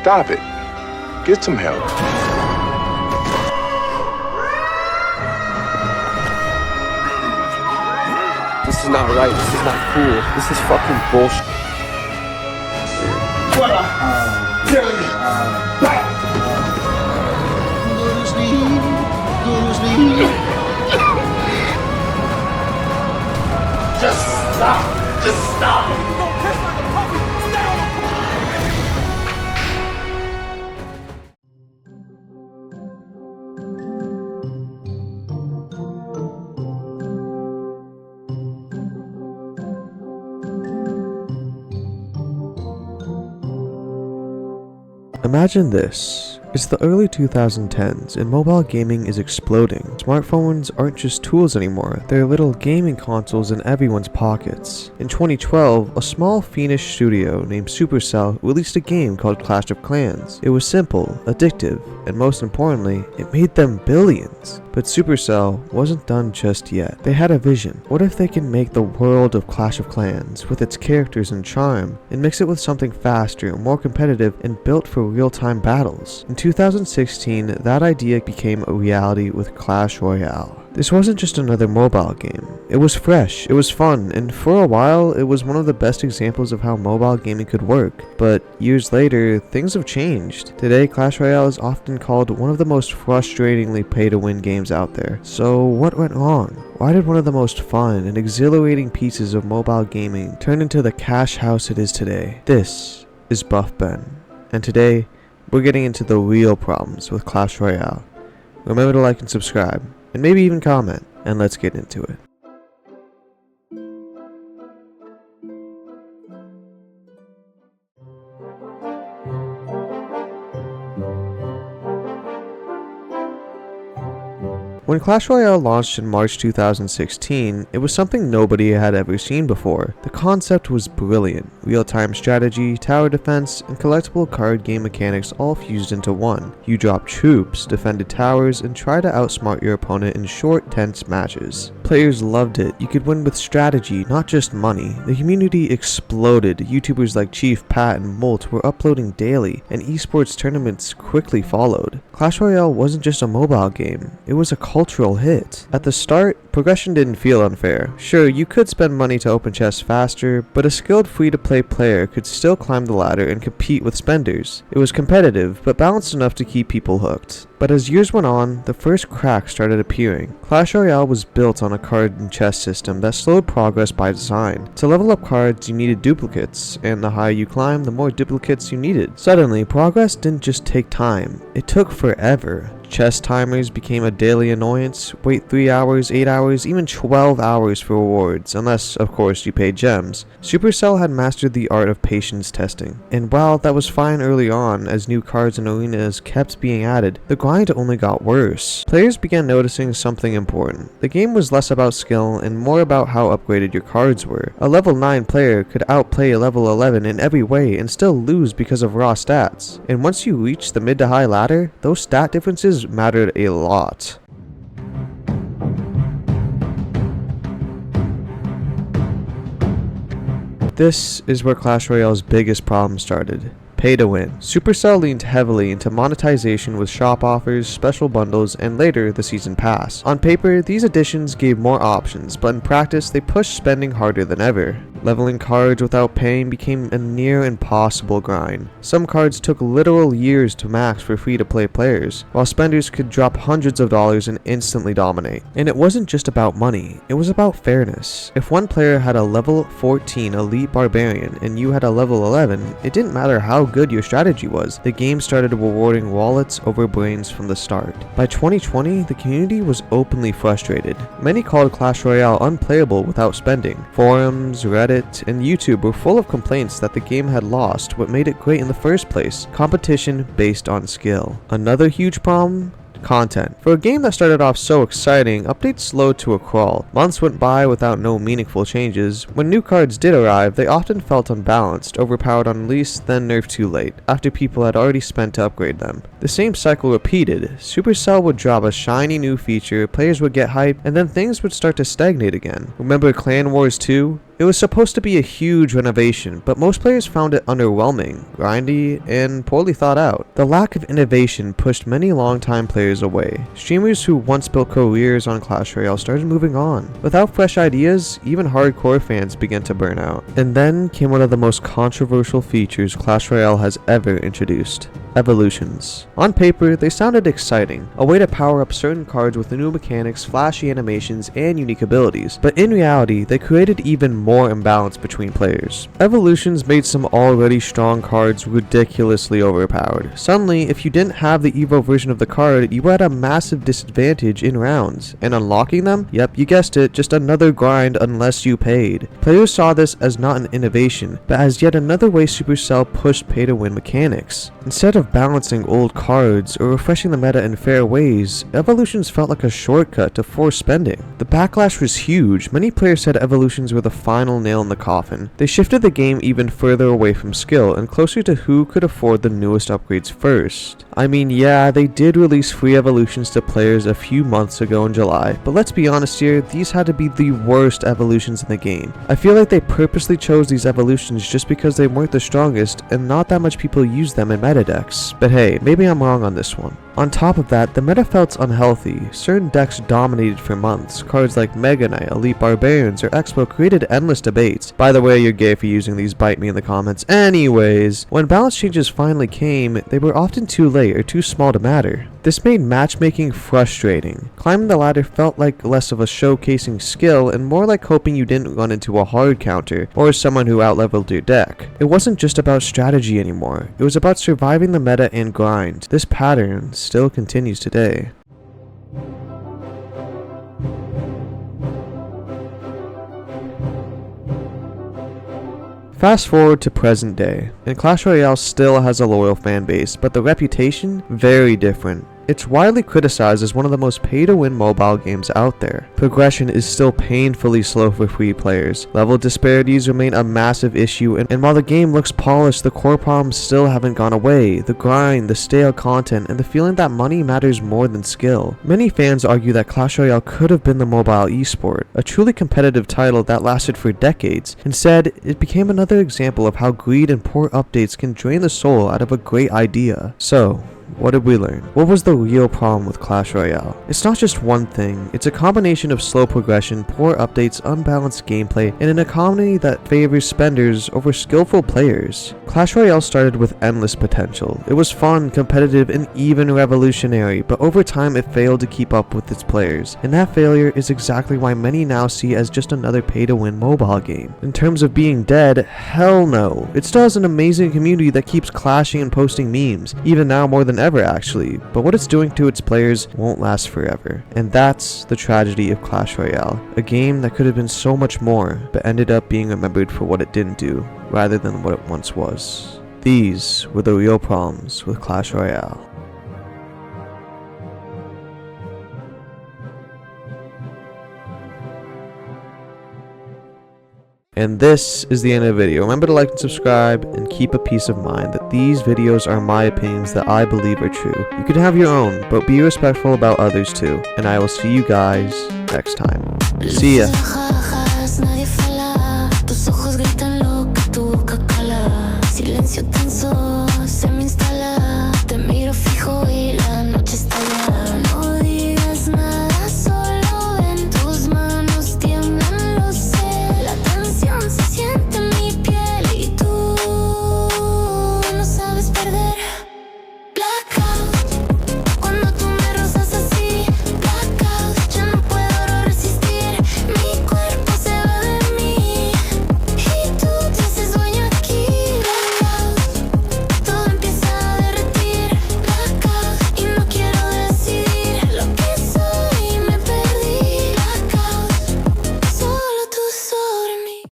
Stop it. Get some help. This is not right. This is not cool. This is fucking bullshit. Just stop. Just stop. Imagine this. It's the early 2010s and mobile gaming is exploding. Smartphones aren't just tools anymore, they're little gaming consoles in everyone's pockets. In 2012, a small Finnish studio named Supercell released a game called Clash of Clans. It was simple, addictive, and most importantly, it made them billions. But Supercell wasn't done just yet. They had a vision. What if they can make the world of Clash of Clans, with its characters and charm, and mix it with something faster, more competitive, and built for real-time battles? In 2016, that idea became a reality with Clash Royale. This wasn't just another mobile game. It was fresh, it was fun, and for a while, it was one of the best examples of how mobile gaming could work. But years later, things have changed. Today, Clash Royale is often called one of the most frustratingly pay-to-win games out there. So what went wrong? Why did one of the most fun and exhilarating pieces of mobile gaming turn into the cash house it is today? This is Buff Ben, and today, we're getting into the real problems with Clash Royale. Remember to like and subscribe, and maybe even comment, and let's get into it. When Clash Royale launched in March 2016, it was something nobody had ever seen before. The concept was brilliant. Real-time strategy, tower defense, and collectible card game mechanics all fused into one. You dropped troops, defended towers, and tried to outsmart your opponent in short, tense matches. Players loved it. You could win with strategy, not just money. The community exploded. YouTubers like Chief, Pat, and Molt were uploading daily, and esports tournaments quickly followed. Clash Royale wasn't just a mobile game, it was a cultural hit. At the start, progression didn't feel unfair. Sure, you could spend money to open chests faster, but a skilled free-to-play player could still climb the ladder and compete with spenders. It was competitive, but balanced enough to keep people hooked. But as years went on, the first cracks started appearing. Clash Royale was built on a card and chest system that slowed progress by design. To level up cards, you needed duplicates, and the higher you climbed, the more duplicates you needed. Suddenly, progress didn't just take time, it took forever. Chest timers became a daily annoyance. Wait 3 hours, 8 hours, even 12 hours for rewards, unless, of course, you paid gems. Supercell had mastered the art of patience testing. And while that was fine early on, as new cards and arenas kept being added, the grind only got worse. Players began noticing something important. The game was less about skill and more about how upgraded your cards were. A level 9 player could outplay a level 11 in every way and still lose because of raw stats. And once you reached the mid to high ladder, those stat differences mattered a lot. This is where Clash Royale's biggest problem started. Pay to win. Supercell leaned heavily into monetization with shop offers, special bundles, and later the season pass. On paper, these additions gave more options, but in practice, they pushed spending harder than ever. Leveling cards without paying became a near impossible grind. Some cards took literal years to max for free-to-play players, while spenders could drop hundreds of dollars and instantly dominate. And it wasn't just about money, it was about fairness. If one player had a level 14 elite barbarian and you had a level 11, it didn't matter how good your strategy was. The game started rewarding wallets over brains from the start. By 2020, the community was openly frustrated. Many called Clash Royale unplayable without spending. Forums, Reddit, and YouTube were full of complaints that the game had lost what made it great in the first place: competition based on skill. Another huge problem? Content. For a game that started off so exciting, updates slowed to a crawl. Months went by without no meaningful changes. When new cards did arrive, they often felt unbalanced, overpowered on release, then nerfed too late, after people had already spent to upgrade them. The same cycle repeated. Supercell would drop a shiny new feature, players would get hyped, and then things would start to stagnate again. Remember Clan Wars 2? It was supposed to be a huge renovation, but most players found it underwhelming, grindy, and poorly thought out. The lack of innovation pushed many longtime players away. Streamers who once built careers on Clash Royale started moving on. Without fresh ideas, even hardcore fans began to burn out. And then came one of the most controversial features Clash Royale has ever introduced: evolutions. On paper, they sounded exciting, a way to power up certain cards with new mechanics, flashy animations, and unique abilities, but in reality, they created even more imbalance between players. Evolutions made some already strong cards ridiculously overpowered. Suddenly, if you didn't have the Evo version of the card, you were at a massive disadvantage in rounds, and unlocking them? Yep, you guessed it, just another grind unless you paid. Players saw this as not an innovation, but as yet another way Supercell pushed pay-to-win mechanics. Instead of balancing old cards or refreshing the meta in fair ways, evolutions felt like a shortcut to forced spending. The backlash was huge. Many players said evolutions were the final nail in the coffin. They shifted the game even further away from skill and closer to who could afford the newest upgrades first. I mean, yeah, they did release free evolutions to players a few months ago in July, but let's be honest here, these had to be the worst evolutions in the game. I feel like they purposely chose these evolutions just because they weren't the strongest and not that much people use them in meta decks. But hey, maybe I'm wrong on this one. On top of that, the meta felt unhealthy. Certain decks dominated for months. Cards like Mega Knight, Elite Barbarians, or Expo created endless debates. By the way, you're gay for using these, bite me in the comments. Anyways, when balance changes finally came, they were often too late or too small to matter. This made matchmaking frustrating. Climbing the ladder felt like less of a showcasing skill and more like hoping you didn't run into a hard counter or someone who outleveled your deck. It wasn't just about strategy anymore, it was about surviving the meta and grind. This pattern still continues today. Fast forward to present day, and Clash Royale still has a loyal fan base, but the reputation, very different. It's widely criticized as one of the most pay-to-win mobile games out there. Progression is still painfully slow for free players. Level disparities remain a massive issue, and while the game looks polished, the core problems still haven't gone away. The grind, the stale content, and the feeling that money matters more than skill. Many fans argue that Clash Royale could have been the mobile esport, a truly competitive title that lasted for decades. Instead, it became another example of how greed and poor updates can drain the soul out of a great idea. So, what did we learn? What was the real problem with Clash Royale? It's not just one thing, it's a combination of slow progression, poor updates, unbalanced gameplay, and an economy that favors spenders over skillful players. Clash Royale started with endless potential. It was fun, competitive, and even revolutionary, but over time it failed to keep up with its players, and that failure is exactly why many now see as just another pay-to-win mobile game. In terms of being dead, hell no. It still has an amazing community that keeps clashing and posting memes, even now more than ever actually, but what it's doing to its players won't last forever. And that's the tragedy of Clash Royale, a game that could have been so much more, but ended up being remembered for what it didn't do, rather than what it once was. These were the real problems with Clash Royale. And this is the end of the video. Remember to like and subscribe, and keep a peace of mind that these videos are my opinions that I believe are true. You can have your own, but be respectful about others too. And I will see you guys next time. See ya.